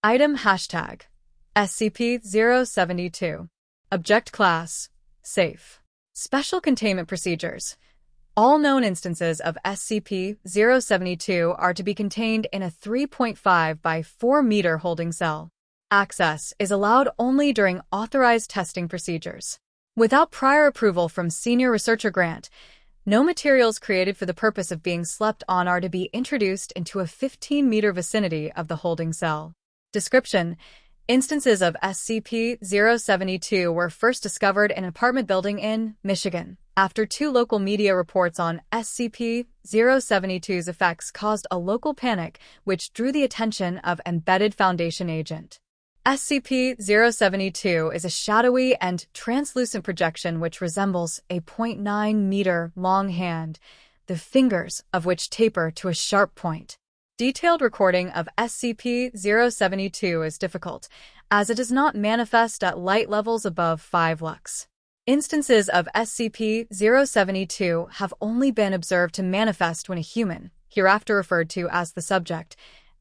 Item Hashtag SCP-072 Object Class Safe. Special Containment Procedures. All known instances of SCP-072 are to be contained in a 3.5 by 4 meter holding cell. Access is allowed only during authorized testing procedures. Without prior approval from Senior Researcher Grant, no materials created for the purpose of being slept on are to be introduced into a 15-meter vicinity of the holding cell. Description: Instances of SCP-072 were first discovered in an apartment building in Michigan, after 2 local media reports on SCP-072's effects caused a local panic which drew the attention of Embedded Foundation agent. SCP-072 is a shadowy and translucent projection which resembles a 0.9-meter long hand, the fingers of which taper to a sharp point. Detailed recording of SCP-072 is difficult, as it does not manifest at light levels above 5 lux. Instances of SCP-072 have only been observed to manifest when a human, hereafter referred to as the subject,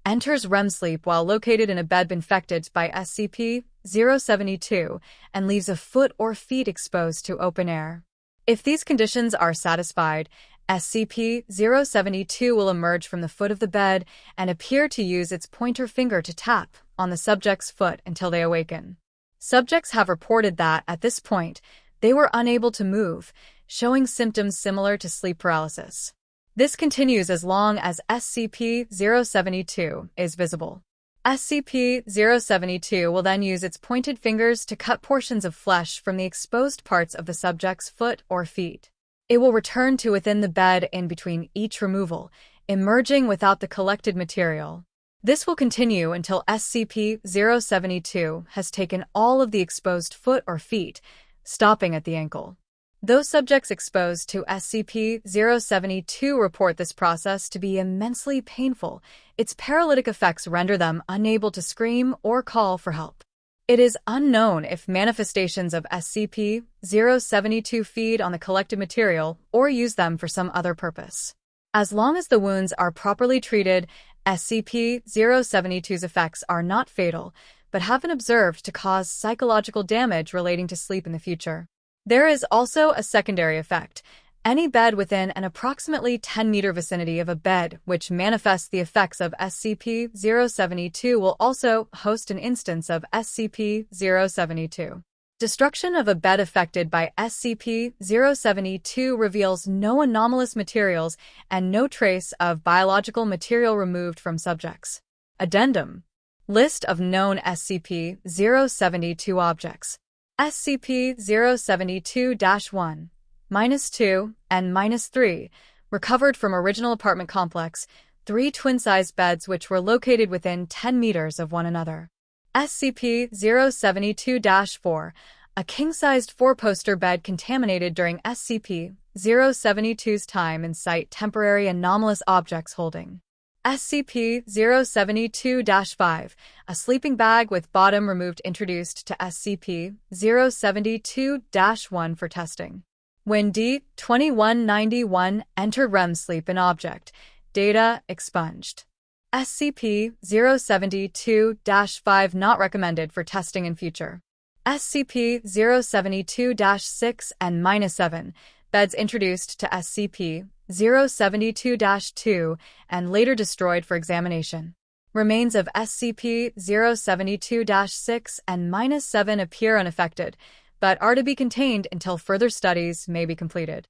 enters REM sleep while located in a bed infected by SCP-072 and leaves a foot or feet exposed to open air. If these conditions are satisfied, SCP-072 will emerge from the foot of the bed and appear to use its pointer finger to tap on the subject's foot until they awaken. Subjects have reported that, at this point, they were unable to move, showing symptoms similar to sleep paralysis. This continues as long as SCP-072 is visible. SCP-072 will then use its pointed fingers to cut portions of flesh from the exposed parts of the subject's foot or feet. It will return to within the bed in between each removal, emerging without the collected material. This will continue until SCP-072 has taken all of the exposed foot or feet, stopping at the ankle. Those subjects exposed to SCP-072 report this process to be immensely painful. Its paralytic effects render them unable to scream or call for help. It is unknown if manifestations of SCP-072 feed on the collected material or use them for some other purpose. As long as the wounds are properly treated, SCP-072's effects are not fatal, but have been observed to cause psychological damage relating to sleep in the future. There is also a secondary effect. Any bed within an approximately 10-meter vicinity of a bed which manifests the effects of SCP-072 will also host an instance of SCP-072. Destruction of a bed affected by SCP-072 reveals no anomalous materials and no trace of biological material removed from subjects. Addendum: List of known SCP-072 objects. SCP-072-1, -2, and -3, recovered from original apartment complex, 3 twin-sized beds which were located within 10 meters of one another. SCP-072-4, a king-sized 4-poster bed contaminated during SCP-072's time in Site Temporary Anomalous Objects Holding. SCP-072-5, a sleeping bag with bottom removed introduced to SCP-072-1 for testing. When D-2191 entered REM sleep in object, data expunged. SCP-072-5 not recommended for testing in future. SCP-072-6 and -7, beds introduced to SCP-072-2 and later destroyed for examination. Remains of SCP-072-6 and -7 appear unaffected, but are to be contained until further studies may be completed.